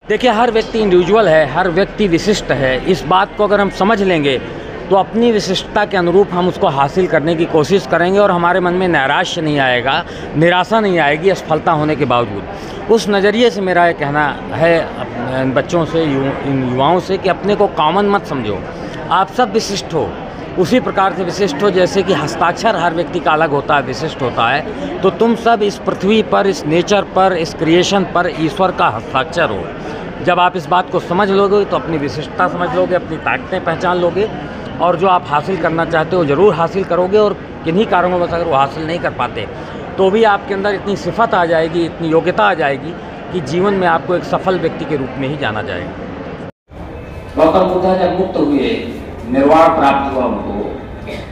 देखिए, हर व्यक्ति इंडिविजुअल है, हर व्यक्ति विशिष्ट है। इस बात को अगर हम समझ लेंगे तो अपनी विशिष्टता के अनुरूप हम उसको हासिल करने की कोशिश करेंगे और हमारे मन में नैराश्य नहीं आएगा, निराशा नहीं आएगी असफलता होने के बावजूद। उस नज़रिए से मेरा ये कहना है बच्चों से, इन युवाओं से कि अपने को कॉमन मत समझो। आप सब विशिष्ट हो, उसी प्रकार से विशिष्ट हो जैसे कि हस्ताक्षर हर व्यक्ति का अलग होता है, विशिष्ट होता है। तो तुम सब इस पृथ्वी पर, इस नेचर पर, इस क्रिएशन पर ईश्वर का हस्ताक्षर हो। जब आप इस बात को समझ लोगे तो अपनी विशिष्टता समझ लोगे, अपनी ताकतें पहचान लोगे और जो आप हासिल करना चाहते हो ज़रूर हासिल करोगे। और किन्हीं कारणों में अगर वो हासिल नहीं कर पाते तो भी आपके अंदर इतनी सिफत आ जाएगी, इतनी योग्यता आ जाएगी कि जीवन में आपको एक सफल व्यक्ति के रूप में ही जाना जाएगा। गौतम बुद्ध जब मुक्त हुए, निर्वाण प्राप्त हुआ उनको,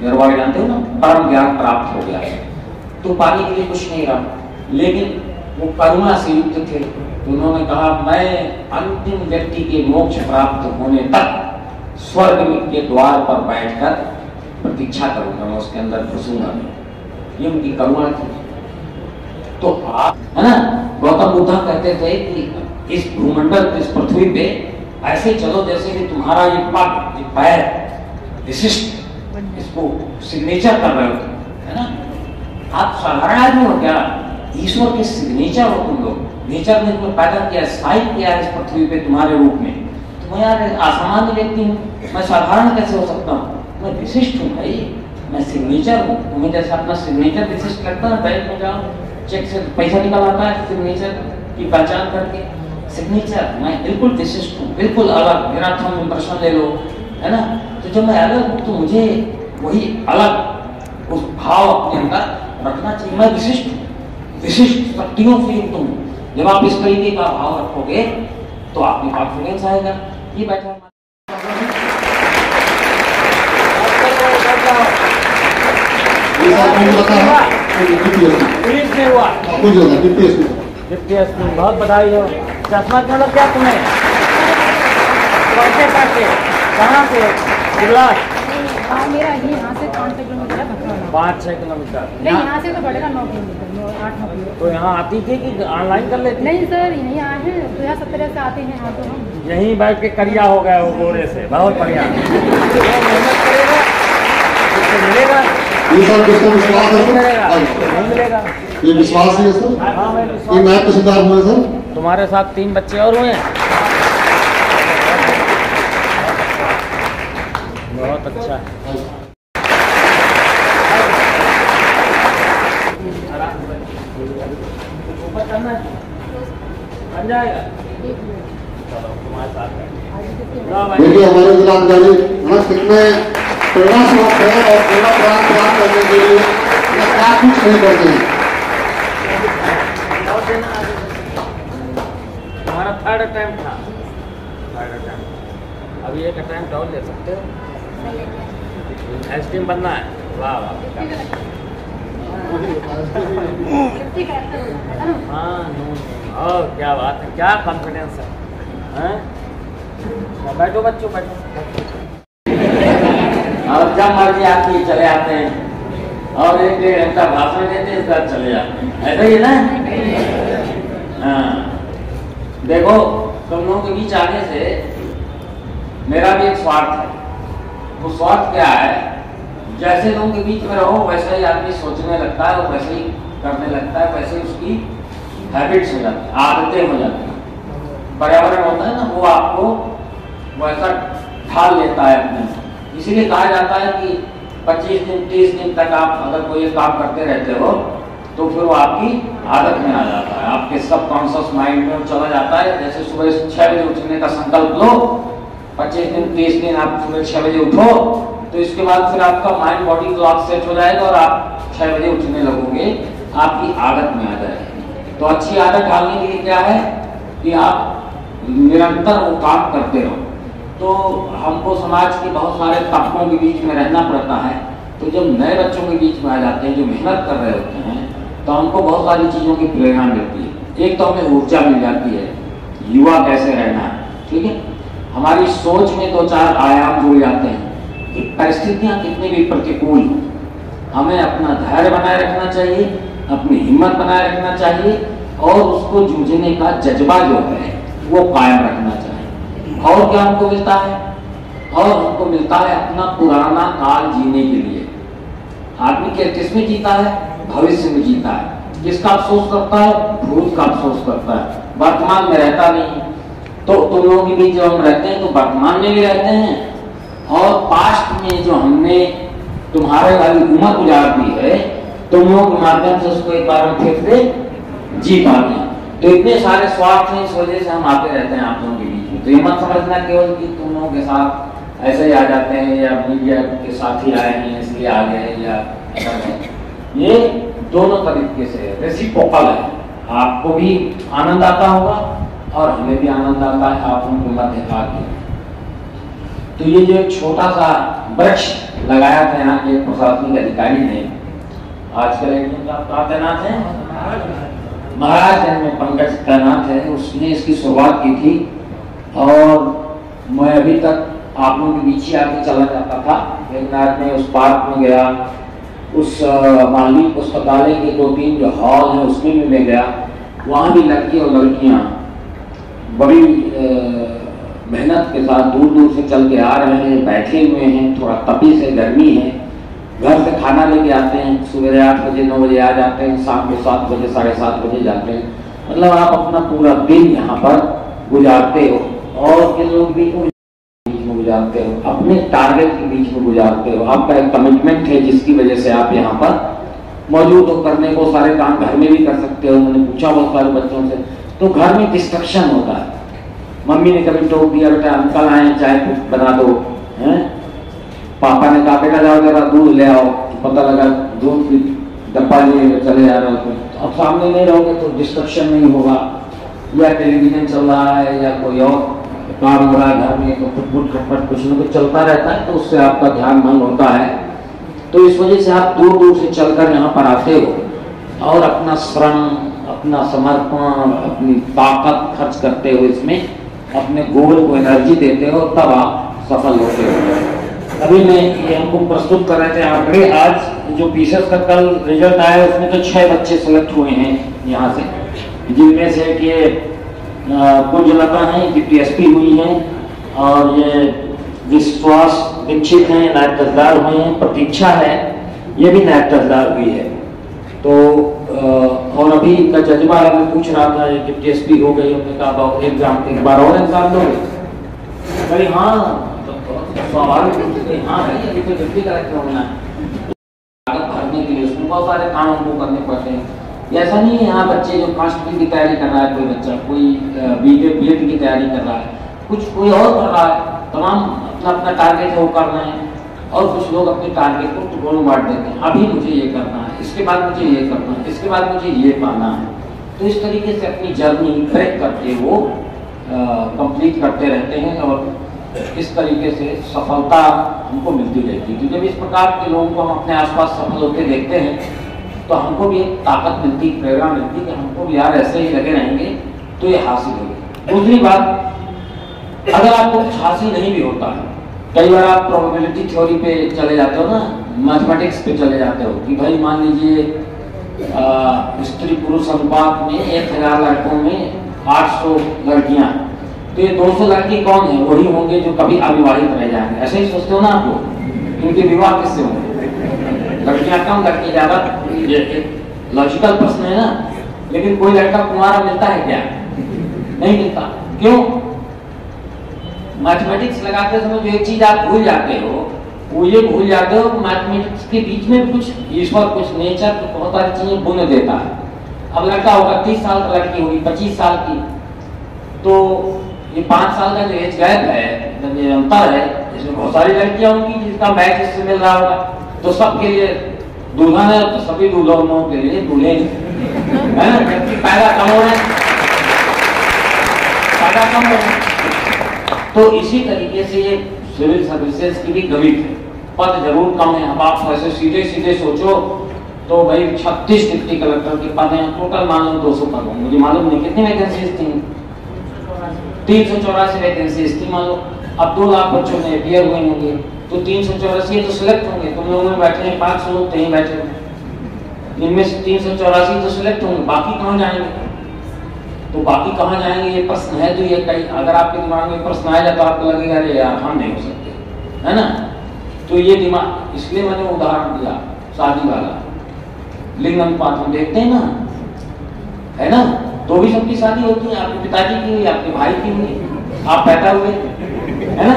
निर्वाण जानते हो ना, परम ज्ञान प्राप्त हो गया, तो पाने के लिए कुछ नहीं रहा, लेकिन वो करुणा से युक्त थे। तो उन्होंने कहा, मैं अंतिम व्यक्ति के मोक्ष प्राप्त होने तक स्वर्ग के द्वार पर बैठकर प्रतीक्षा करूंगा, मैं उसके अंदर घुसूंगा नहीं। ये उनकी करुणा थी। तो आप है ना, गौतम बुद्ध कहते थे कि इस भूमंडल, इस पृथ्वी पे ऐसे चलो जैसे कि तुम्हारा ये पग, ये पैर विशिष्ट, इसको सिग्नेचर कर रहे हो, है ना। आप साधारण आदमी हो क्या? ईश्वर के सिग्नेचर हो तुम लोग। नेचर ने तुम्हें पैदा किया, स्थायित्व किया इस पृथ्वी पे तुम्हारे रूप में। तो मैं यार असामान्य व्यक्ति हूँ, मैं साधारण कैसे हो सकता हूँ? मैं विशिष्ट हूँ भाई, मैं सिग्नेचर हूँ। तुम्हें जैसे अपना सिग्नेचर विशिष्ट लगता है, बैंक में जाओ, चेक से पैसा निकल आता है सिग्नेचर की पहचान करके। सिग्नेचर मैं बिल्कुल विशिष्ट हूँ, बिल्कुल अलग, मेरा थंब इम्प्रेशन ले लो, है ना। तो जब मैं अलग हूँ तो मुझे वही अलग उस भाव अपने अंदर रखना चाहिए। मैं विशिष्ट हूँ, विशिष्ट शक्तियों से युक्त हूँ। जब आप इस तरीके का भाव रखोगे तो आप में कॉन्फिडेंस आएगा। ये बैठा बहुत बधाई हो। चश्मा मतलब क्या तुम्हें? कैसे कैसे कहाँ से? मेरा यहाँ से 5-6 किलोमीटर है। 5-6 किलोमीटर नहीं, यहाँ से तो बढ़ेगा 9 किलोमीटर, 8-9 किलोमीटर। तो यहाँ आती थी कि ऑनलाइन कर लेती? नहीं सर, यहीं आए हैं, 2017 से आते हैं यहाँ। तो हम यहीं बैठ के करिया हो गए हो गोरे से, बहुत बढ़िया। मेहनत करेगा मिलेगा, नहीं मिलेगा। ये विश्वास है सर? हाँ, मैं ये मैं तो सिद्धार्थ हुए सर। तुम्हारे साथ 3 बच्चे और हुए हैं। बहुत अच्छा है। ऊपर करना है, बन जाएगा। चलो तुम्हारे साथ देखिए हमारे जिला अधिकारी कितने प्रेरणा स्रोत है और प्रेरणा प्राप्त करने के लिए क्या कुछ नहीं करते हैं। हमारा 3rd अटेम्प्ट था, 3rd अटेम्प्ट। अभी एक अटेम्प्ट और ले सकते हो। एसटीएम बनना है? वाह वाह। हाँ, क्या बात है, क्या कॉन्फिडेंस है। बैठो बच्चों, बैठो। और जब मर्जी आपकी चले आते हैं और 1-1.5 घंटा भाषण देते हैं, तब चले जाते हैं, ऐसा ही है ना। हाँ, देखो तुम लोगों के बीच आने से मेरा भी एक स्वार्थ है। वो स्वार्थ क्या है? जैसे लोगों के बीच में रहो वैसे ही आदमी सोचने लगता है और वैसे ही करने लगता है, वैसे ही उसकी हैबिट्स हो जाती है, आदतें हो जाती हैं। पर्यावरण होता है ना, वो आपको वैसा ढाल लेता है अपने। इसीलिए कहा जाता है कि 25 दिन 30 दिन तक आप अगर कोई काम करते रहते हो तो फिर वो आपकी आदत में आ जाता है, आपके सबकॉन्शियस माइंड में चला जाता है। जैसे सुबह 6 बजे उठने का संकल्प लो, 25 दिन 30 दिन आप सुबह 6 बजे उठो, तो इसके बाद फिर आपका माइंड बॉडी क्लॉक सेट हो जाएगा और आप 6 बजे उठने लगोगे, आपकी आदत में आ जाएगी। तो अच्छी आदत डालने के लिए क्या है कि आप निरंतर वो काम करते रहो। तो हमको समाज के बहुत सारे तबकों के बीच में रहना पड़ता है। तो जब नए बच्चों के बीच में आ जाते हैं जो मेहनत कर रहे होते हैं, तो हमको बहुत सारी चीज़ों की प्रेरणा मिलती है। एक तो हमें ऊर्जा मिल जाती है, युवा कैसे रहना है, ठीक है। हमारी सोच में 2-4 आयाम जुड़ जाते हैं कि परिस्थितियाँ कितनी भी प्रतिकूल, हमें अपना धैर्य बनाए रखना चाहिए, अपनी हिम्मत बनाए रखना चाहिए और उसको जूझने का जज्बा जो है वो कायम रखना चाहिए। और क्या हमको मिलता है? और हमको मिलता है अपना पुराना काल जीने के लिए। आदमी किसमें जीता है? भविष्य में जीता है। किसका अफसोस करता है? भूत का अफसोस करता है, वर्तमान में रहता नहीं। तो तुम लोगों के बीच जब हम रहते हैं तो वर्तमान में भी रहते हैं और पास्ट में जो हमने तुम्हारे वाली उम्र गुजार दी है तुम लोगों के माध्यम से उसको एक बार फिर से जी पाते हैं। तो इतने सारे स्वार्थ हैं, इस वजह से हम आते रहते हैं आप लोगों के बीच में। तो ये मत समझना केवल कि तुम लोगों के साथ ऐसे ही आ जाते हैं या मीडिया के साथ ही आए हैं इसलिए आ गए या ऐसा नहीं। ये दोनों तरीके से रेसिप्रोकल है। आपको भी आनंद आता होगा और हमें भी आनंद आता है आप उनके मध्य आके। तो ये जो एक छोटा सा वृक्ष लगाया था यहाँ के प्रशासनिक अधिकारी ने, आजकल एक तैनात है महाराज में पंकज तैनात है, उसने इसकी शुरुआत की थी और मैं अभी तक आप लोगों के बीच ही आके चला जाता था। लेकिन आज मैं उस पार्क में गया, उस मालवीय पुस्तकालय के 2-3 जो हॉल है उसमें भी मैं गया। वहाँ भी लड़के और लड़कियाँ बड़ी मेहनत के साथ दूर दूर से चल के आ रहे हैं, बैठे हुए हैं, थोड़ा तपी से गर्मी है, घर से खाना लेके आते हैं, सुबह 8 बजे 9 बजे आ जाते हैं, शाम को 7 बजे 7:30 बजे जाते हैं। मतलब आप अपना पूरा दिन यहाँ पर गुजारते हो और किन लोग भी बीच में गुजारते हो, अपने टारगेट के बीच में गुजारते हो। आपका एक कमिटमेंट है जिसकी वजह से आप यहाँ पर मौजूद हो। करने को सारे काम घर में भी कर सकते हो। मैंने पूछा बहुत सारे बच्चों से, तो घर में डिस्ट्रक्शन होता है। मम्मी ने कभी टोक दिया बेटा अंकल आए चाय बना दो, हैं? पापा ने कहा बेटा जाओ जरा दूध ले आओ, पता लगा दूध की डब्बा लिए चले जा रहे हो। अब सामने नहीं रहोगे तो डिस्ट्रक्शन नहीं होगा, या टेलीविजन चल रहा है या कोई और काम हो रहा है घर में, तो फुटफुट खटपट कुछ न कुछ चलता रहता है, तो उससे आपका ध्यान भंग होता है। तो इस वजह से आप दूर दूर से चलकर यहाँ पर आते हो और अपना श्रम, अपना समर्पण, अपनी ताकत खर्च करते हो, इसमें अपने गोल को एनर्जी देते हो, तब आप सफल होते हो। अभी मैं ये हमको प्रस्तुत कर रहे थे आंकड़े। आज जो पीसेस का कल रिजल्ट आया उसमें तो 6 बच्चे सेलेक्ट हुए हैं यहाँ से, जिनमें से कि कुंजलता है कि PSP हुई है और ये विश्वास दीक्षित हैं, नायब तहसीलदार हुए हैं, प्रतीक्षा है ये भी नायब तहसीलदार हुई है। तो और अभी इनका जज्बा है, मैं पूछ रहा था कि PSP हो गई, उन्होंने कहा एग्जाम एक बार और एग्जाम दोगे? अरे हाँ स्वाभाविक रूप से हाँ भाई अभी तो डिप्टी कलेक्टर होना है, भरने के लिए उसमें बहुत सारे काम हमको करने पड़ते हैं। ऐसा नहीं है यहाँ बच्चे जो कांस्टेबल की तैयारी कर रहा है, कोई बच्चा कोई BA-BEd की तैयारी कर रहा है, कुछ कोई और कर रहा है, तमाम अपना अपना टारगेट है वो कर रहे हैं। और कुछ लोग अपने टारगेट को टुकड़ों में बांट देते हैं, अभी मुझे ये करना है, इसके बाद मुझे ये करना है, इसके बाद मुझे ये पाना है। तो इस तरीके से अपनी जर्नी ट्रैक करके वो कंप्लीट करते रहते हैं और इस तरीके से सफलता हमको मिलती रहती है। तो जब इस प्रकार के लोगों को हम अपने आसपास सफल होते देखते हैं तो हमको भी एक ताकत मिलती, प्रेरणा मिलती कि हमको भी यार ऐसे ही लगे रहेंगे तो ये हासिल होगी। दूसरी बात, अगर आपको कुछ हासिल नहीं भी होता है, कई बार आप प्रोबेबिलिटी थ्योरी पे चले जाते हो ना, मैथमेटिक्स पे चले जाते हो कि भाई मान लीजिए स्त्री पुरुष अनुपात में 1000 लड़कों में 800 लड़कियां, तो ये 200 लड़की कौन है? वही होंगे जो कभी अविवाहित रह जाएंगे। ऐसे ही सोचते हो ना आप लोग, इनके विवाह किससे होंगे? लड़कियां कम लड़की ज्यादा, लॉजिकल प्रश्न है ना। लेकिन कोई लड़का कुंवारा मिलता है क्या? नहीं मिलता। क्यों? मैथमेटिक्स लगाते समय जो एक चीज आप भूल जाते हो वो ये भूल जाते हो मैथमेटिक्स के बीच में कुछ ईश्वर, कुछ नेचर, बहुत सारी चीजें बुन देता है। अब लड़का होगा 30 साल का, लड़की होगी 25 साल की, तो ये 5 साल का जो एज गैप है, ये अंतर है, इसमें बहुत सारी लड़कियां होंगी जिसका मैच इससे मिल रहा होगा, तो सबके लिए दुल्हन है तो सभी दुल्हनों के लिए दूल्हे है ना, जबकि पैदा कम हो रहे हैं, पैदा कम हो रहे हैं। तो इसी तरीके से ये सिविल सर्विसेज की भी गणित है, पद जरूर कम है। अब आप ऐसे सीधे सीधे सोचो तो भाई 36 डिप्टी कलेक्टर के पद हैं, टोटल मान लो 200 पद होंगे, मुझे मालूम नहीं कितनी वैकेंसीज थी, 384 वैकेंसीज थी मान लो। अब 2 लाख बच्चों में अपियर हुए होंगे, तो 384 तो सिलेक्ट होंगे। तुम लोगों में बैठे हैं 500 लोग, कहीं बैठे हैं, इनमें से 384 तो सिलेक्ट होंगे, बाकी कहाँ जाएंगे? तो बाकी कहाँ जाएंगे ये प्रश्न है। तो ये कहीं अगर आपके दिमाग में प्रश्न आएगा तो आपको लगेगा अरे यार हम नहीं हो सकते, है ना। तो ये दिमाग, इसलिए मैंने उदाहरण दिया शादी वाला, लिंग अनुपात हम देखते हैं ना, है ना। तो भी सबकी शादी होती है, आपके पिताजी की हुई, आपके भाई की हुई, आप पैदा हुए, है ना,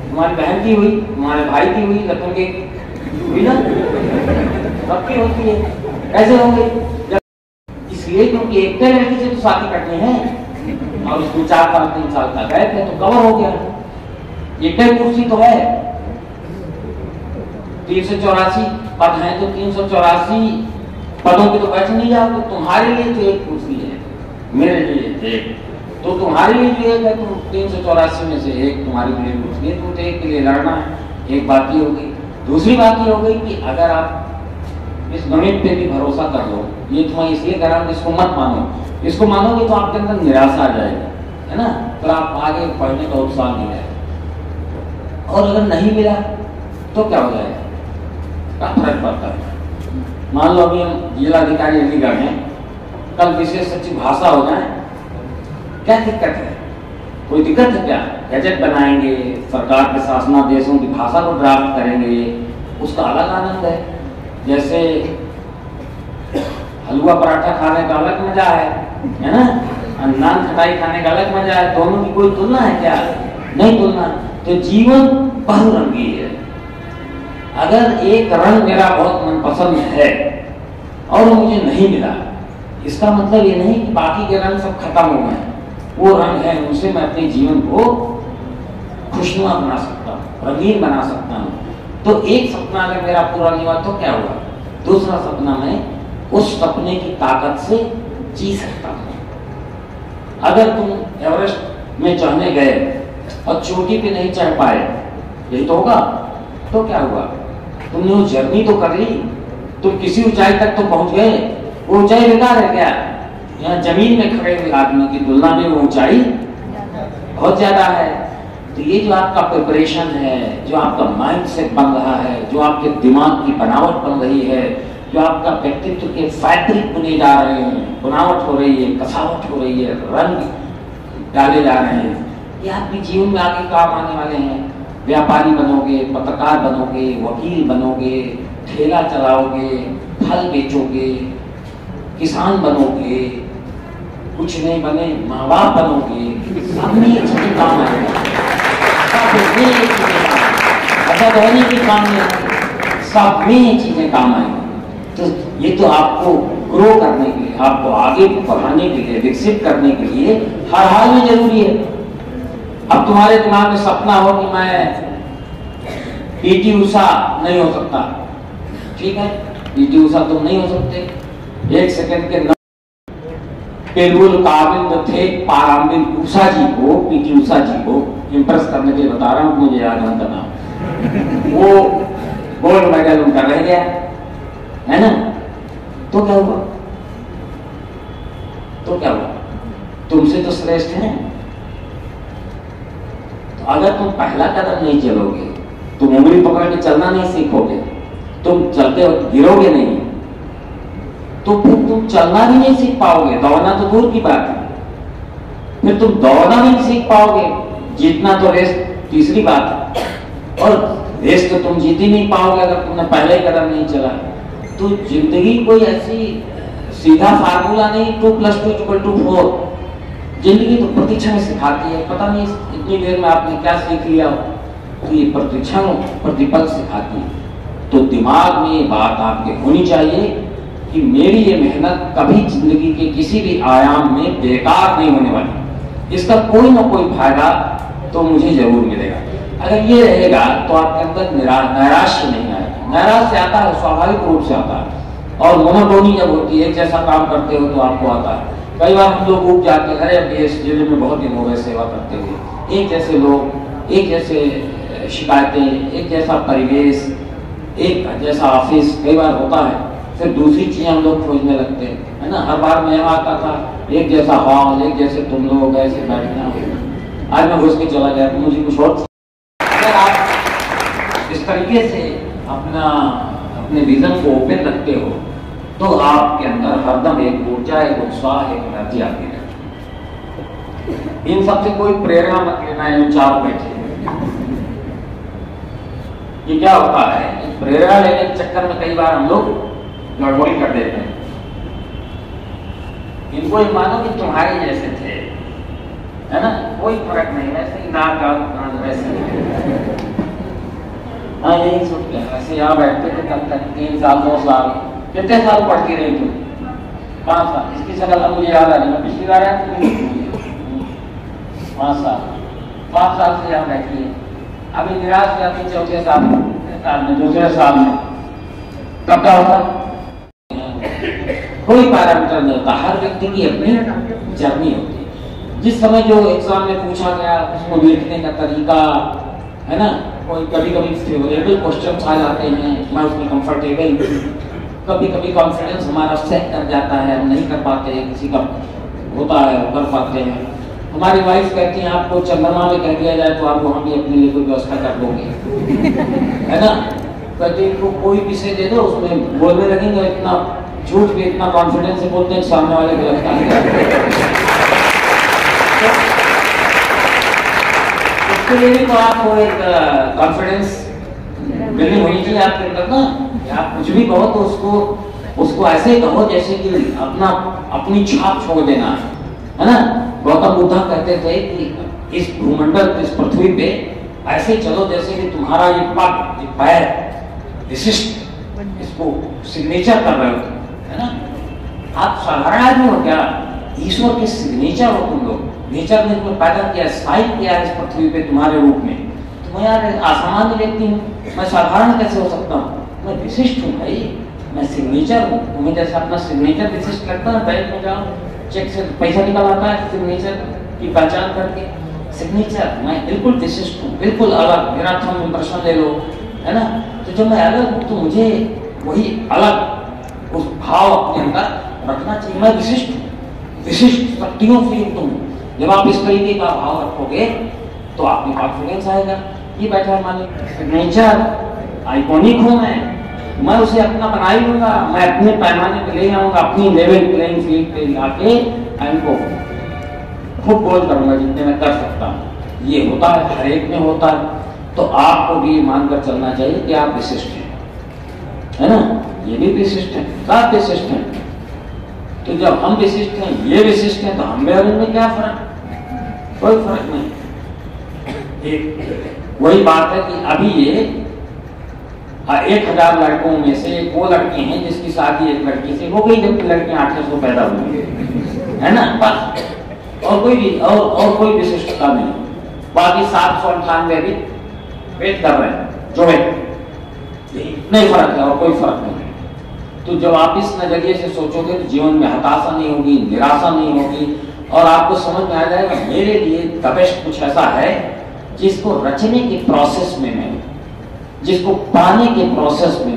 तुम्हारी बहन की हुई, तुम्हारे भाई की हुई, लखन की हुई ना, सबकी होती है। कैसे होंगे? इसलिए क्योंकि एक लड़की से तो शादी करनी है और उसमें 4 साल 3 साल का गैप है तो कवर हो गया। एक कुर्सी तो है, 384 पद हैं तो 384 पदों पे तो बैठ नहीं जाओगे। तुम्हारे लिए तो एक कुर्सी है, मेरे लिए एक, तो तुम्हारे लिए जो एक है तुम 384 में से एक तुम्हारे लिए कुर्सी है, तुम तो एक के लिए लड़ना है। एक बात ये हो गई। दूसरी बात ये हो गई कि अगर आप इस गणित पे भी भरोसा कर लो, ये तो मैं इसलिए कर रहा हूँ, इसको मत मानो, इसको मानोगे तो आपके अंदर निराशा आ जाएगी, है ना, फिर आप आगे पढ़ने का उत्साह नहीं रहेगा। और अगर नहीं मिला तो क्या हो जाएगा, क्या फर्क पड़ता है। मान लो अभी हम जिलाधिकारी अलीगढ़ हैं, कल विशेष सचिव भाषा हो जाए, क्या दिक्कत है? कोई दिक्कत है क्या? गजट बनाएंगे, सरकार के शासनादेशों की भाषा को ड्राफ्ट करेंगे, उसका अलग आनंद है। जैसे हलवा पराठा खाने का अलग मजा है ना, नान खटाई खाने का अलग मजा है। दोनों की कोई तुलना है क्या? नहीं तुलना। तो जीवन बहुरंगी है। अगर एक रंग मेरा बहुत मनपसंद है और वो मुझे नहीं मिला, इसका मतलब ये नहीं कि बाकी के रंग सब खत्म हो गए। वो रंग है, उनसे मैं अपने जीवन को खुशनुमा बना सकता हूँ, रंगीन बना सकता हूँ। तो एक सपना अगर मेरा पूरा नहीं हुआ तो क्या हुआ? दूसरा सपना मैं उस सपने की ताकत से जी सकता हूँ। अगर तुम एवरेस्ट में चढ़ने गए और चोटी पे नहीं चढ़ पाए, यही तो होगा, तो क्या हुआ? तुमने वो जर्नी तो कर ली, तुम किसी ऊंचाई तक तो पहुंच गए। वो ऊंचाई बेकार है क्या? यहाँ जमीन में खड़े हुए आदमी की तुलना में वो ऊंचाई बहुत ज्यादा है। तो ये जो आपका प्रिपरेशन है, जो आपका माइंड सेट बन रहा है, जो आपके दिमाग की बनावट बन रही है, जो आपका व्यक्तित्व के फैब्रिक बुने जा रहे हैं, बनावट हो रही है, कसावट हो रही है, रंग डाले जा रहे हैं, ये आपके जीवन में आगे काम आने वाले हैं। व्यापारी बनोगे, पत्रकार बनोगे, वकील बनोगे, ठेला चलाओगे, फल बेचोगे, किसान बनोगे, कुछ नहीं बने माँ बाप बनोगे, सब में ये चीजें काम आएगा। ऐसा तो है नहीं कि काम नहीं आएगी, सब में ये चीजें काम आएंगी। तो ये तो आपको ग्रो करने के लिए, आपको आगे बढ़ाने के लिए, विकसित करने के लिए हर हाल में जरूरी है। अब तुम्हारे दिमाग में सपना हो कि मैं पीटी उषा नहीं हो सकता, ठीक है, पीटी उषा तुम नहीं हो सकते। 1 सेकंड के बिल्कुल काबिल थे पारामिल उषा जी को, पीटी उषा जी को इम्प्रेस करने के लिए बता रहा हूँ, मुझे याद उनका नाम, वो गोल्ड मेडल उनका रह गया, है ना। तो क्या हुआ? तो क्या हुआ? तुमसे तो श्रेष्ठ है। तो अगर तुम पहला कदम नहीं चलोगे, तुम उंगली पकड़ के चलना नहीं सीखोगे, तुम चलते वक्त गिरोगे नहीं, तो फिर तुम चलना भी नहीं सीख पाओगे। दौड़ना तो दूर की बात है, फिर तुम दौड़ना भी नहीं सीख पाओगे। जीतना तो रेस तीसरी बात है, और रेस तो तुम जीत ही नहीं पाओगे अगर तुमने पहले ही कदम नहीं चला। तो जिंदगी कोई ऐसी सीधा फार्मूला नहीं 2 + 2 = 4। जिंदगी तो प्रतीक्षा सिखाती है। पता नहीं इतनी देर में आपने क्या सीख लिया, तो ये प्रतीक्षा प्रतिपल सिखाती है। तो दिमाग में ये बात आपके होनी चाहिए कि मेरी ये मेहनत कभी जिंदगी के किसी भी आयाम में बेकार नहीं होने वाली, इसका कोई ना कोई फायदा तो मुझे जरूर मिलेगा। अगर ये रहेगा तो आपके अंदर नैराश्य नहीं आएगा। नैराश्य आता है स्वाभाविक रूप से आता है, और मोनोटोनी जब होती है, एक जैसा काम करते हो तो आपको आता है। कई बार हम लोग उग जाते हैं, अरे इस जिले में बहुत दिन हो गए सेवा करते हुए, एक जैसे लोग, एक जैसे शिकायतें, एक जैसा परिवेश, एक जैसा ऑफिस, कई बार होता है। फिर दूसरी चीजें हम लोग खोजने लगते हैं, है ना। हर बार मैं आता था, एक जैसा हॉल, एक जैसे तुम लोग ऐसे बैठना, आज मैं घुस के चला गया तो मुझे कुछ और। अगर आप इस तरीके से अपने विजन को ओपन रखते हो तो आपके अंदर हरदम एक ऊर्जा, एक उत्साह, एक एनर्जी आती है। इन सबसे कोई प्रेरणा मत लेना है जो चार बैठे। ये क्या होता है, प्रेरणा लेने के चक्कर में कई बार हम लोग गड़बड़ी कर देते हैं। इनको ये मानो कि तुम्हारे जैसे थे, है ना, कोई फर्क नहीं, वैसे ही नाक का वैसे हाँ यही सोच के ऐसे यहाँ बैठते थे तब तक 3 साल 2 साल, कितने साल पढ़ती रही तुम? 5 साल। इसकी शक्ल अब मुझे याद आ रही, मैं पिछली बार आया 5 साल, 5 साल से यहाँ बैठी है। अभी निराश हो जाती 4 साल में, 2 साल में, तब क्या होता? कोई पैरामीटर नहीं होता, हर व्यक्ति की अपनी जर्नी होती है। जिस समय जो एग्जाम में पूछा गया उसको लिखने का तरीका, है ना, कोई कभी कभी फेवरेबल क्वेश्चन आ जाते हैं, मैं उसमें कंफर्टेबल, कभी कभी कॉन्फिडेंस हमारा सेट कर जाता है, हम नहीं कर पाते, किसी का होता है वो कर पाते हैं। हमारी वाइफ कहती हैं आपको चंद्रमा में कह दिया जाए तो आप वहाँ भी अपने लिए कोई व्यवस्था कर दोगे, है ना। कहते इनको कोई विषय दे दो उसमें बोलने लगेंगे, इतना झूठ भी इतना कॉन्फिडेंस से बोलते हैं सामने वाले को लगता है। उसके लिए भी तो आपको एक कॉन्फिडेंस बिल्डिंग होनी चाहिए आपके अंदर ना। आप कुछ भी कहो तो उसको ऐसे कहो जैसे कि अपनी छाप छोड़ देना, है ना। गौतम बुद्ध कहते थे कि इस भूमंडल, इस पृथ्वी पे ऐसे चलो जैसे कि तुम्हारा ये पग, ये पैर विशिष्ट, इसको सिग्नेचर कर रहे हो, है ना। आप साधारण आदमी हो क्या? ईश्वर के सिग्नेचर हो तुम लोग। नेचर ने तुम्हें पैदा किया, स्थायित्व किया इस पृथ्वी पे तुम्हारे रूप में। तो मैं यार असामान्य व्यक्ति हूँ, मैं साधारण कैसे हो सकता हूँ? मैं विशिष्ट हूँ भाई, मैं सिग्नेचर हूँ। तुम्हें जैसे अपना सिग्नेचर विशिष्ट लगता है, बैंक में जाओ चेक से पैसा निकल आता है सिग्नेचर की पहचान करके, सिग्नेचर मैं बिल्कुल विशिष्ट हूँ, बिल्कुल अलग, मेरा थंब इम्प्रेशन ले लो, है ना। तो जब मैं अलग हूँ तो मुझे वही अलग उस भाव अपने अंदर रखना चाहिए। मैं विशिष्ट हूँ, विशिष्ट शक्तियों से युक्त हूँ। जब आप इस तरीके का भाव रखोगे तो आप में कॉन्फिडेंस आएगा। ये बैठा हमारे सिग्नेचर, आइकॉनिक हूँ मैं उसे अपना बना ही लूंगा, मैं अपने पैमाने पे ले आऊंगा, अपनी लेवल प्लेइंग फील्ड पे लाके इनको खूब गोल करूंगा जितने मैं कर सकता हूँ। ये होता है, हर एक में होता है। तो आपको भी मानकर चलना चाहिए कि आप विशिष्ट हैं, है ना। ये भी विशिष्ट है, सब विशिष्ट हैं। तो जब हम विशिष्ट हैं, ये विशिष्ट हैं, तो हम में और इनमें क्या फर्क? कोई फर्क नहीं। एक वही बात है कि अभी ये 1000 लड़कों में से वो लड़की हैं जिसकी शादी एक लड़की से हो गई, जबकि लड़कियां 800 पैदा हुई, है ना, बस। और कोई भी और कोई विशिष्टता नहीं। बाकी 798 भी वेट कर रहे हैं जो है, नहीं फर्क है और कोई फर्क नहीं। तो जब आप इस नजरिए से सोचोगे तो जीवन में हताशा नहीं होगी, निराशा नहीं होगी, और आपको समझ में आ जाएगा मेरे लिए द बेस्ट कुछ ऐसा है जिसको रचने के प्रोसेस में मैं, जिसको पाने के प्रोसेस में,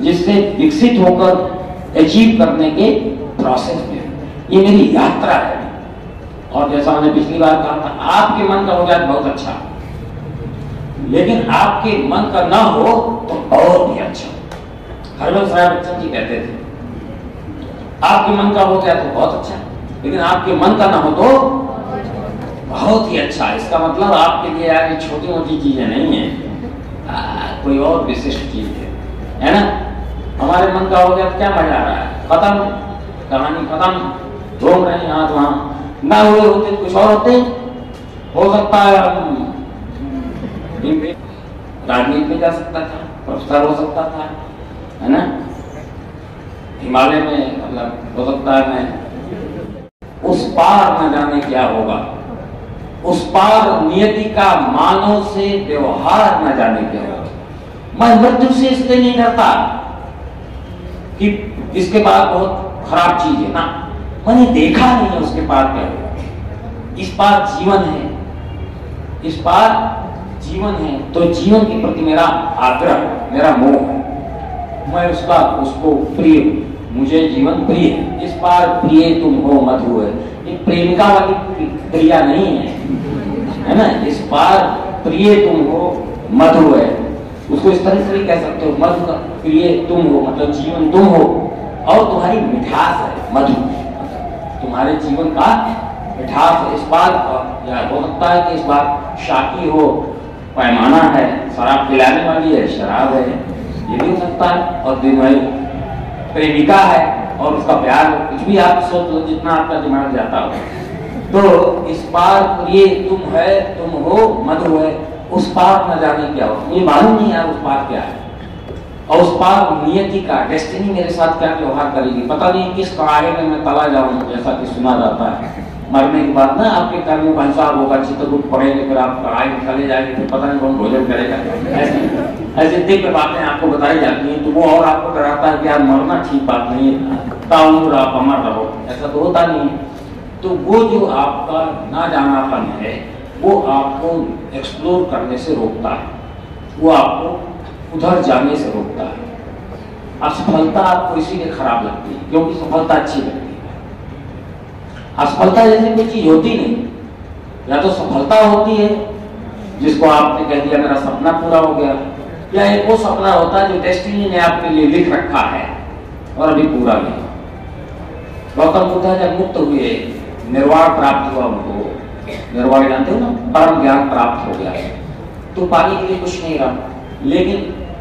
जिससे विकसित होकर अचीव करने के प्रोसेस में, ये मेरी यात्रा है। और जैसा मैंने पिछली बार कहा था, आपके मन का हो जाए बहुत अच्छा, लेकिन आपके मन का ना हो तो और भी अच्छा। हरवंश राय बच्चन जी कहते थे, आपके मन का हो गया तो बहुत अच्छा, लेकिन आपके मन का ना हो तो बहुत ही अच्छा। इसका मतलब आपके लिए यार ये छोटी मोटी चीजें नहीं है, कोई और विशिष्ट चीज है ना। हमारे मन का हो गया तो क्या मजा आ रहा है? खत्म, कहानी खत्म, घूम रहे हैं यहाँ तो वहां। ना हुए होते कुछ और होते, हो सकता है राजनीति में जा सकता था, प्रोफेसर हो सकता था, है ना, हिमालय में मतलब हो सकता है मैं उस पार न जाने क्या होगा, उस पार नियति का मानव से व्यवहार न जाने क्या होगा। मैं मृत्यु से इसलिए नहीं डरता कि इसके बाद बहुत खराब चीज है ना, मैंने देखा नहीं है उसके पार क्या होगा। इस पार जीवन है, इस पार जीवन है, तो जीवन के प्रति मेरा आग्रह, मेरा मोह है, मैं उसको प्रिय, मुझे जीवन प्रिय है। इस पार प्रिय तुम हो मधु है, ये प्रेमिका वाली क्रिया नहीं है ना। इस पार प्रिय तुम हो मधु है, उसको इस तरह से कह सकते हो, मधु का प्रिय तुम हो मतलब जीवन तुम हो, और तुम्हारी मिठास है मधु, तुम्हारे जीवन का मिठास इस बात का, या हो सकता है कि इस बात शाकी हो, पैमाना है, शराब पिलाने वाली है, शराब है, ये भी हो सकता है। और प्रेमिका है और उसका प्यार, कुछ भी आप सोच लो, जितना आपका दिमाग जाता हो। तो इस पार ये तुम है, तुम हो, मधु है, उस पार न जाने क्या हो, ये मालूम नहीं यार उस पार क्या है। और उस पार नियति का, डेस्टिनी मेरे साथ क्या व्यवहार करेगी, पता नहीं किस कड़ाहे में मैं तला जाऊं, जैसा कि सुना जाता है। मरने के बाद ना आपके कर्म में हिसाब होगा, चित्रकूट पड़ेंगे, फिर आप कड़ाहे में चले जाएंगे, फिर पता नहीं कौन भोजन करेगा। ऐसे दिव्य बातें आपको बताई जाती हैं, तो वो और आपको डराता है कि यार मरना ठीक बात नहीं है, ताउम्र आप अमर रहो, ऐसा तो होता नहीं है। तो वो जो आपका ना जानापन है, वो आपको एक्सप्लोर करने से रोकता है, वो आपको उधर जाने से रोकता है। असफलता आपको इसीलिए खराब लगती है क्योंकि सफलता अच्छी लगती है। असफलता जैसी कोई चीज होती नहीं, या तो सफलता होती है जिसको आपने कह दिया मेरा सपना पूरा हो गया, या एक वो सपना होता है जो डेस्टिनी ने आपके लिए लिख रखा है और अभी पूरा नहीं। गौतम बुद्ध जब मुक्त हुए, निर्वाण प्राप्त हुआ उनको, निर्वाण जानते हो ना, परम ज्ञान प्राप्त हो गया, तो पाने के लिए कुछ नहीं रहा, लेकिन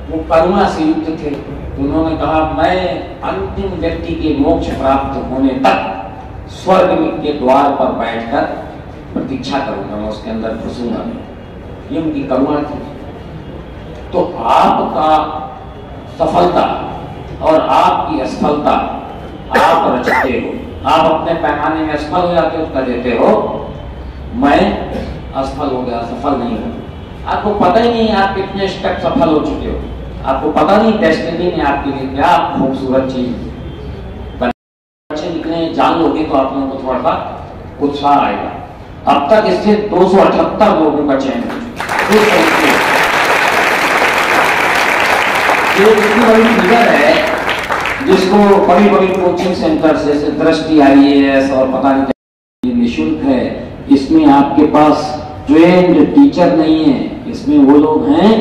वो करुणा से युक्त थे। तो उन्होंने कहा मैं अंतिम व्यक्ति के मोक्ष प्राप्त होने तक स्वर्ग के द्वार पर बैठकर प्रतीक्षा करूंगा, मैं उसके अंदर घुसूंगा नहीं। ये उनकी करुणा थी। तो आपका सफलता और आपकी असफलता आप रचते हो, आप अपने पैमाने में असफल हो जाते हो, उसका देते हो मैं असफल हो गया, सफल नहीं हो। आपको पता ही नहीं आप कितने स्टेप सफल हो चुके हो, आपको पता नहीं डेस्टिनी ने आपके लिए क्या खूबसूरत चीज अच्छे निकले, जान लोगे तो आप लोगों को थोड़ा सा उत्साह आएगा। अब तक इससे 278 लोगों का चयन ये इतनी बड़ी फिगर है, जिसको बड़ी बड़ी कोचिंग सेंटर से दृष्टि IAS और पता नहीं निःशुल्क है। इसमें आपके पास ट्रेंड टीचर नहीं है, इसमें वो लोग हैं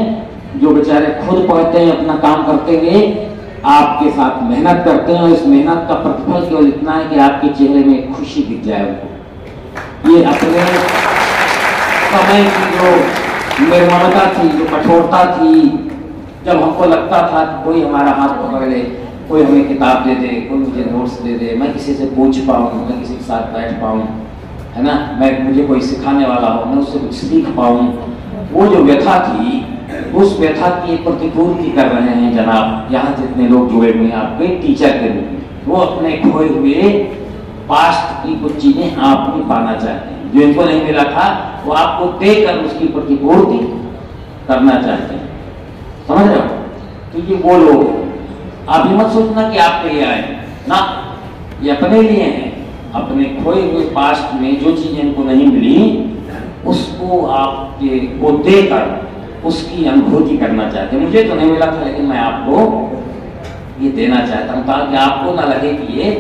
जो बेचारे खुद पढ़ते हैं, अपना काम करते हुए आपके साथ मेहनत करते हैं, और इस मेहनत का प्रतिफल केवल इतना है कि आपके चेहरे में खुशी दिख जाए उनको। ये अपने समय की जो निर्मलता थी, जो कठोरता थी, जब हमको लगता था कि कोई हमारा हाथ पकड़ ले, कोई हमें किताब दे दे, कोई मुझे नोट्स दे दे, मैं किसी से पूछ पाऊँ, मैं किसी के साथ बैठ पाऊँ, है ना, मुझे कोई सिखाने वाला हो, मैं उससे कुछ सीख पाऊँ, वो जो व्यथा थी, उस व्यथा की प्रतिपूर्ति कर रहे हैं जनाब यहाँ जितने लोग जुड़े हुए हैं आपके टीचर के रूप में। वो अपने खोए हुए पास्ट की कुछ चीजें आप भी पाना चाहते हैं, जो इनको नहीं मिला था वो आपको देकर उसकी प्रतिपूर्ति करना चाहते हैं, समझ रहे हो? तो ये वो लोग, आप ये मत सोचना कि आपके लिए आए ना, ये अपने लिए हैं, अपने खोए हुए पास्ट में जो चीजें इनको नहीं मिली उसको आपके को देकर उसकी अनुभूति करना चाहते हैं। मुझे तो नहीं मिला था, लेकिन मैं आपको ये देना चाहता हूँ ताकि आपको ना लगे कि ये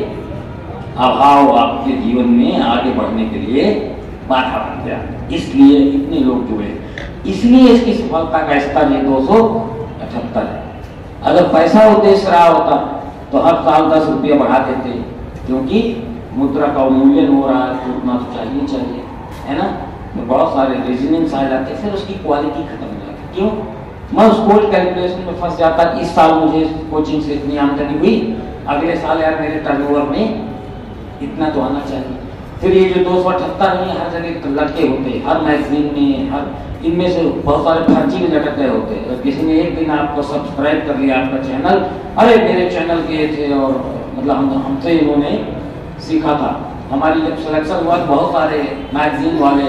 अभाव आपके जीवन में आगे बढ़ने के लिए बाधा बन गया। इसलिए इतने लोग जुड़े, इसलिए इसकी सफलता का स्तर 278 है। अगर पैसा उद्देश्य रहा होता तो हर साल 10 रुपया बढ़ा देते, क्योंकि मुद्रा का मूल्य हो रहा है तो उतना तो चाहिए, है ना। तो बहुत सारे रीजनिंग्स आ जाते, फिर उसकी क्वालिटी खत्म हो जाती। क्यों? मैं उस कोल्ड कैलकुलेशन में फंस जाता कि इस साल मुझे कोचिंग से इतनी आमदनी हुई, अगले साल यार मेरे टर्नओवर में इतना तो आना चाहिए। फिर ये जो 278 नहीं, हर जगह लटके होते, हर मैगजीन में, हर इनमें से बहुत सारे फर्जी में लटके होते। अगर किसी ने एक दिन आपको सब्सक्राइब कर लिया आपका चैनल, अरे मेरे चैनल के थे, और मतलब हमसे इन्होंने सीखा था। हमारी जब सिलेक्शन हुआ बहुत सारे मैगजीन वाले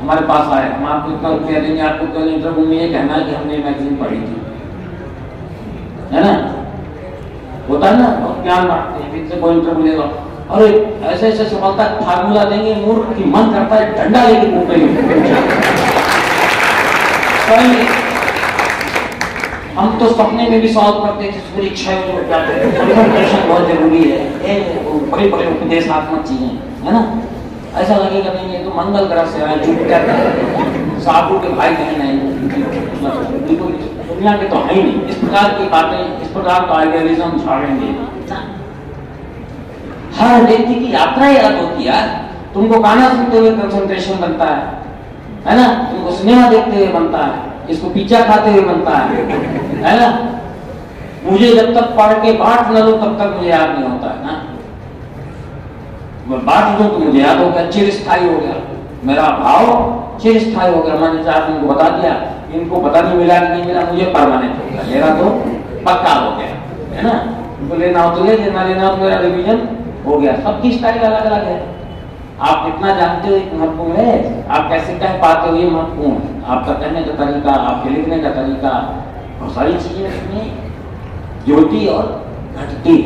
हमारे पास आए, हम आपको इतना रुपया देंगे, आपको कल इंटरव्यू में ये कहना है कि हमने मैगजीन पढ़ी थी, है ना, होता है ना, बहुत ज्ञान बांटते हैं, फिर से कोई इंटरव्यू लेगा, अरे ऐसे ऐसे सफलता फार्मूला देंगे, मूर्ख की मन करता है डंडा लेके कूटे। हम तो सपने में भी सॉल्व करते थे, पूरी 6 बजे जाते हैं, कंसंट्रेशन बहुत जरूरी है, बड़े बड़े उपदेशात्मक चीजें, है ना। ऐसा लगेगा नहीं ये तो मंगल ग्रह से आए, जुपिटर, साधु के भाई बहन है, दुनिया के तो है ही नहीं। इस प्रकार की बातें, इस प्रकार का आइडियलिज्म छाड़ेंगे। हर व्यक्ति की यात्रा याद होती है, तुमको गाना सुनते हुए कंसंट्रेशन बनता है ना, तुमको सिनेमा देखते हुए बनता है, इसको पिज्जा खाते हुए बनता है ना। मुझे जब तक पढ़ के बांट न लो तब तक मुझे याद नहीं होता है ना, मैं बांट दूं तो मुझे याद हो गया, चिरस्थायी हो गया, मेरा भाव चिरस्थायी हो गया। मैंने 4 दिन को बता दिया, इनको पता नहीं मिला कि नहीं मिला, मुझे परमानेंट हो गया, मेरा तो पक्का हो गया है ना। उनको लेना हो तो ले लेना, लेना हो तो मेरा रिवीजन हो गया। सबकी स्टाइल अलग अलग है, आप कितना जानते हो एक महत्वपूर्ण है, आप कैसे कह पाते हो ये महत्वपूर्ण है, आपका कहने का तरीका, आपके लिखने का तरीका, बहुत सारी चीजें इसमें जुड़ती और घटती।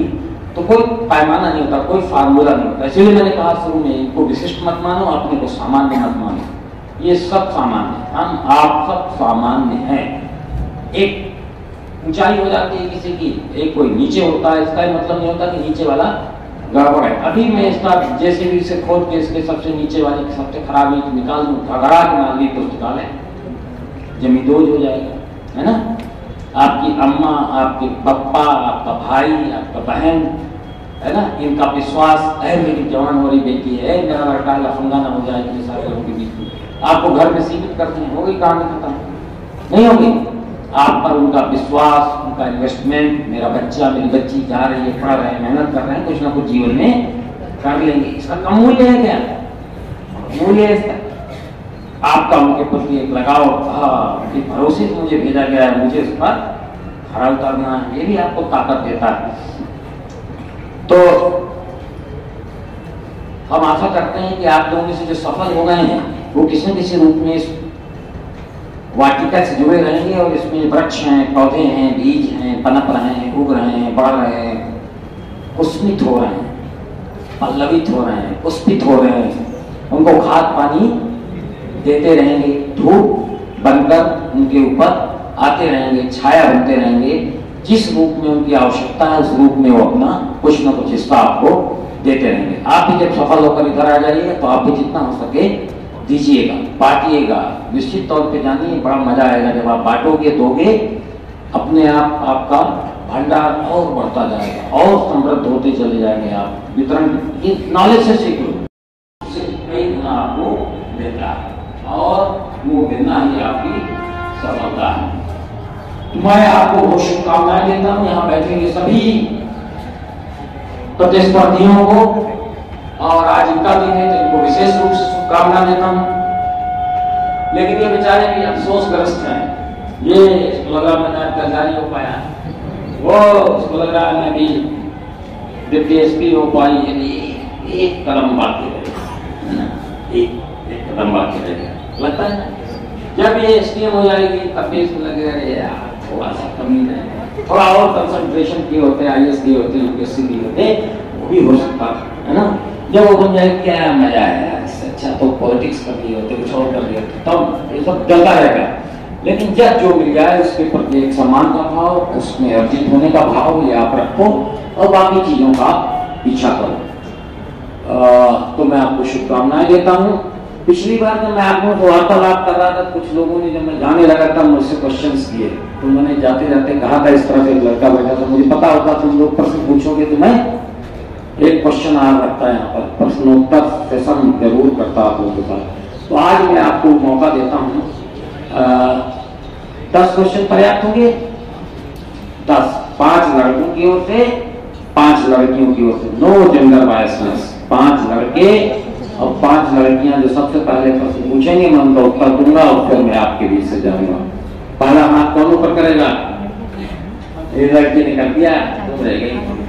तो कोई पैमाना नहीं होता, कोई फार्मूला नहीं होता। इसलिए मैंने कहा शुरू में, इनको विशिष्ट मत मानो, अपने को सामान्य मत मानो। ये सब सामान्य, हम आप सब सामान्य हैं। एक ऊंचाई हो जाती है किसी की, एक कोई नीचे होता है, इसका मतलब नहीं होता कि नीचे वाला गड़बड़ है। अभी मैं इसका जैसे भी इसे खोद के इसके सबसे नीचे वाले की सबसे खराब ईंट निकाल दूं, घगड़ा के मान ली पुस्तकालय जमींदोज हो जाएगा, है ना। आपकी अम्मा, आपके पप्पा, आपका भाई, आपका बहन, है ना, इनका विश्वास, है मेरी जवान हो रही बेटी है, मेरा लड़का लफंगा ना हो जाए इतने सारे लोगों के बीच में, आपको घर में सीमित करते हैं, हो गई कहानी खत्म, नहीं होगी। आप पर उनका विश्वास, उनका इन्वेस्टमेंट, मेरा बच्चा मेरी बच्ची जा रही है, पढ़ रहे हैं, मेहनत कर रहे हैं, कुछ ना कुछ जीवन में कर लेंगे, इसका कम मूल्य है क्या? मूल्य है इसका। आपका उनके प्रति एक लगाव, उनके भरोसे से मुझे भेजा गया है, मुझे इस पर खरा उतरना है, ये भी आपको ताकत देता है। तो हम आशा करते हैं कि आप लोगों में से जो सफल हो गए हैं वो किसी न किसी रूप में इस वाटिका से जुड़े रहेंगे, और इसमें वृक्ष हैं, पौधे हैं, बीज हैं, पनप रहे हैं, उग रहे हैं, बढ़ रहे हैं, पुष्पित हो रहे हैं, पल्लवित हो रहे हैं, पुष्पित हो रहे हैं, उनको खाद पानी देते रहेंगे, धूप बनकर उनके ऊपर आते रहेंगे, छाया बनते रहेंगे, जिस रूप में उनकी आवश्यकता है उस रूप में वो अपना कुछ न कुछ हिस्सा आपको देते रहेंगे। आप भी जब सफल होकर इधर आ जाइएगा तो आप भी जितना हो सके दीजिएगा, बांटिएगा। निश्चित तौर पे जानिए बड़ा मजा आएगा जब आप बांटोगे, दोगे, अपने आप आपका भंडार और बढ़ता जाएगा और समृद्ध होते चले जाएंगे। आप वितरण नॉलेज से सीख लो, आपको देता है और वो देना ही आपकी सफलता है। मैं आपको बहुत शुभकामनाएं देता हूँ यहाँ बैठेंगे सभी प्रतिस्पर्धियों को, और आज इनका दिन है तो इनको विशेष रूप से शुभकामना देता हूँ। लेकिन ये बेचारे भी अफसोसग्रस्त हैं, ये इसको लगा मैं जारी हो पाया, वो उसको लग रहा है मैं भी डिप्टी हो पाई, यानी एक कदम बाकी रहेगा, एक कदम बाकी रहेगा लगता है। जब ये एसडीएम हो जाएगी तब भी इसको लगेगा यार थोड़ा सा कमी है, थोड़ा और कंसंट्रेशन किए होते, IAS दिए होते, UPSC दिए होते, वो भी हो सकता है ना। जब वो बन जाए क्या मजा है यार, इससे अच्छा तो पॉलिटिक्स कर लिए होते, कुछ और कर लिए होते, तब ये सब चलता रहेगा। लेकिन जब जो मिल जाए उसके प्रति एक सम्मान का भाव, उसमें अर्जित होने का भाव ये आप रखो और बाकी चीजों का पीछा करो। तो मैं आपको शुभकामनाएं देता हूँ। पिछली बार जब मैं आप लोगों से वार्तालाप कर रहा था, कुछ लोगों ने जब मैं जाने लगा था मुझसे क्वेश्चंस किए, तो मैंने जाते जाते कहा था इस तरह से एक लड़का बैठा था, मुझे पता होता तुम लोग प्रश्न पूछोगे तो मैं एक क्वेश्चन आ रखता है यहाँ पर, प्रश्नोत्तर सेशन जरूर करता आप लोगों के साथ। तो आज मैं आपको मौका देता हूँ, 10 क्वेश्चन पर्याप्त होंगे, 10, 5 लड़कों की ओर से 5 लड़कियों की ओर से, नो जेंडर बायसनेस, 5 लड़के और 5 लड़कियां जो सबसे पहले प्रश्न पूछेंगे मैं उनका उत्तर दूंगा और फिर मैं आपके बीच से जाऊंगा। पहला हाथ कौन ऊपर करेगा? ये लड़की ने कर दिया, तुम रह गई।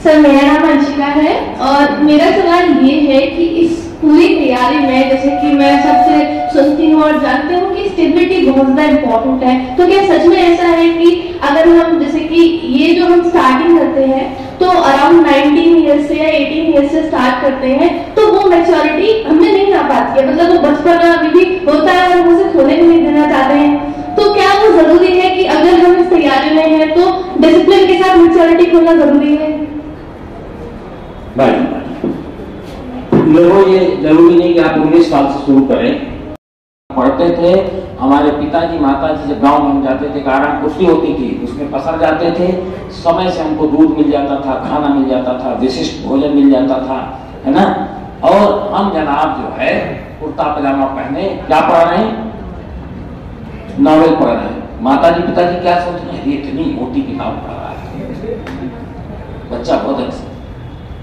सर मेरा नाम अंशिका है और मेरा सवाल ये है कि इस पूरी तैयारी में, जैसे कि मैं सबसे सुनती हूँ और जानती हूँ कि स्टेबिलिटी बहुत ज्यादा इम्पोर्टेंट है, तो क्या सच में ऐसा है कि अगर हम जैसे कि ये जो हम स्टार्टिंग करते हैं तो अराउंड 19 ईयर्स से या 18 ईयर्स से स्टार्ट करते हैं तो वो मैच्योरिटी हमें नहीं आ पाती है, मतलब वो बचपन अभी भी होता है और हम उसे खोने नहीं देना चाहते हैं। तो क्या वो जरूरी है कि अगर हम इस तैयारी में हैं तो डिसिप्लिन के साथ मैच्योरिटी खोना जरूरी है? लोगों ये जरूरी नहीं कि आप 19 साल से शुरू करें। पढ़ते थे, हमारे पिताजी माताजी जब गांव में हम जाते थे, गाढ़ा कुर्सी होती थी उसमें पसर जाते थे, समय से हमको दूध मिल जाता था, खाना मिल जाता था, विशिष्ट भोजन मिल जाता था, है ना। और हम जनाब जो है कुर्ता पजामा पहने क्या पढ़ रहे हैं, नॉवेल पढ़ रहे हैं। माताजी पिताजी क्या सोच रहे हैं, इतनी मोटी किताब पढ़ रहा है बच्चा, बहुत अच्छा,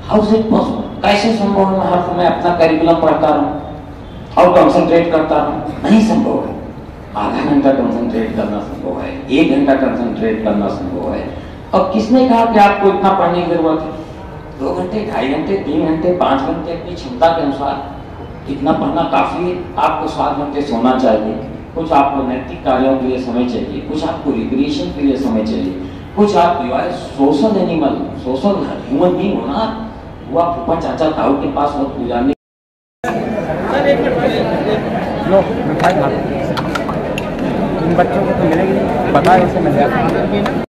हाउ इज इट पॉसिबल, कैसे संभव है हर समय अपना करिकुलम पढ़ता रहूं और कंसंट्रेट करता रहूं, नहीं संभव है। आधा घंटा कंसंट्रेट करना संभव है, 1 घंटा कंसंट्रेट करना संभव है। और किसने कहा कि आपको इतना पढ़ने की जरूरत है, 2 घंटे, 2.5 घंटे, 3 घंटे, 5 घंटे अपनी क्षमता के अनुसार इतना पढ़ना काफी है। आपको 7 घंटे सोना चाहिए, कुछ आपको नैतिक कार्यों के लिए समय चाहिए, कुछ आपको रिक्रिएशन के लिए समय चाहिए, कुछ आप social animal, social human being हो ना। वो आप ऊपर चाचा ताऊ के पास वक्त गुजारने इन बच्चों को तो मिलेगी नहीं, पता है, इसे मिल जाएगा।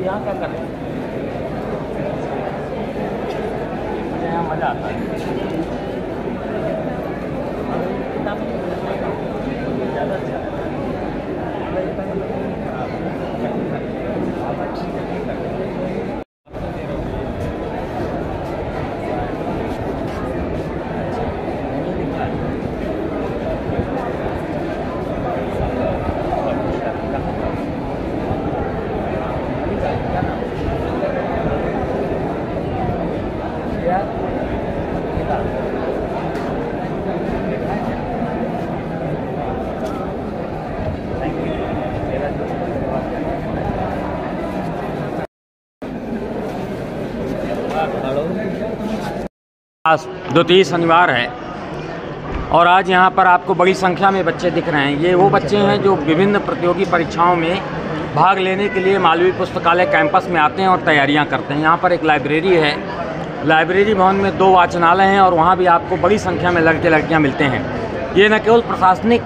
यहाँ क्या कर रहे हैं, यहाँ मज़ा आता है। ज़्यादा अच्छा है। आज द्वितीय शनिवार है और आज यहाँ पर आपको बड़ी संख्या में बच्चे दिख रहे हैं। ये वो बच्चे हैं जो विभिन्न प्रतियोगी परीक्षाओं में भाग लेने के लिए मालवीय पुस्तकालय कैंपस में आते हैं और तैयारियाँ करते हैं। यहाँ पर एक लाइब्रेरी है, लाइब्रेरी भवन में 2 वाचनालय हैं और वहाँ भी आपको बड़ी संख्या में लड़के लड़कियाँ मिलते हैं। ये न केवल प्रशासनिक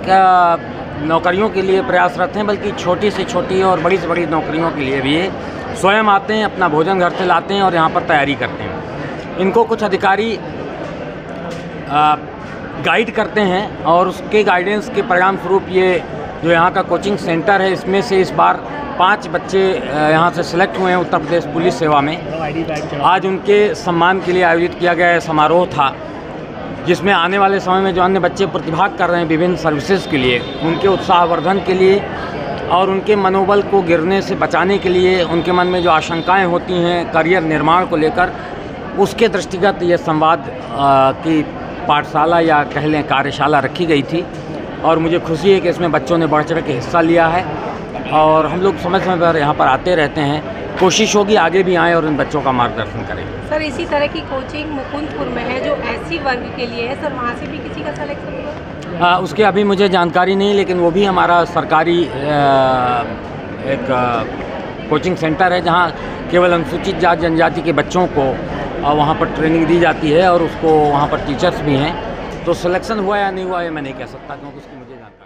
नौकरियों के लिए प्रयासरत हैं, बल्कि छोटी से छोटी और बड़ी से बड़ी नौकरियों के लिए भी ये स्वयं आते हैं, अपना भोजन घर से लाते हैं और यहाँ पर तैयारी करते हैं। इनको कुछ अधिकारी गाइड करते हैं और उसके गाइडेंस के परिणाम स्वरूप ये जो यहाँ का कोचिंग सेंटर है, इसमें से इस बार 5 बच्चे यहाँ से सिलेक्ट हुए हैं उत्तर प्रदेश पुलिस सेवा में। आज उनके सम्मान के लिए आयोजित किया गया समारोह था, जिसमें आने वाले समय में जो अन्य बच्चे प्रतिभाग कर रहे हैं विभिन्न सर्विसेज के लिए, उनके उत्साहवर्धन के लिए और उनके मनोबल को गिरने से बचाने के लिए, उनके मन में जो आशंकाएँ होती हैं करियर निर्माण को लेकर, उसके दृष्टिगत ये संवाद की पाठशाला या कह लें कार्यशाला रखी गई थी। और मुझे खुशी है कि इसमें बच्चों ने बढ़ चढ़ के हिस्सा लिया है और हम लोग समय समय पर यहाँ पर आते रहते हैं। कोशिश होगी आगे भी आएँ और इन बच्चों का मार्गदर्शन करें। सर, इसी तरह की कोचिंग मुकुंदपुर में है जो एससी वर्ग के लिए है, सर वहाँ से भी किसी का सिलेक्शन हुआ? उसके अभी मुझे जानकारी नहीं, लेकिन वो भी हमारा सरकारी एक कोचिंग सेंटर है जहाँ केवल अनुसूचित जाति जनजाति के बच्चों को वहाँ पर ट्रेनिंग दी जाती है और उसको वहाँ पर टीचर्स भी हैं। तो सिलेक्शन हुआ या नहीं हुआ ये मैं नहीं कह सकता, क्योंकि उसकी मुझे जानकारी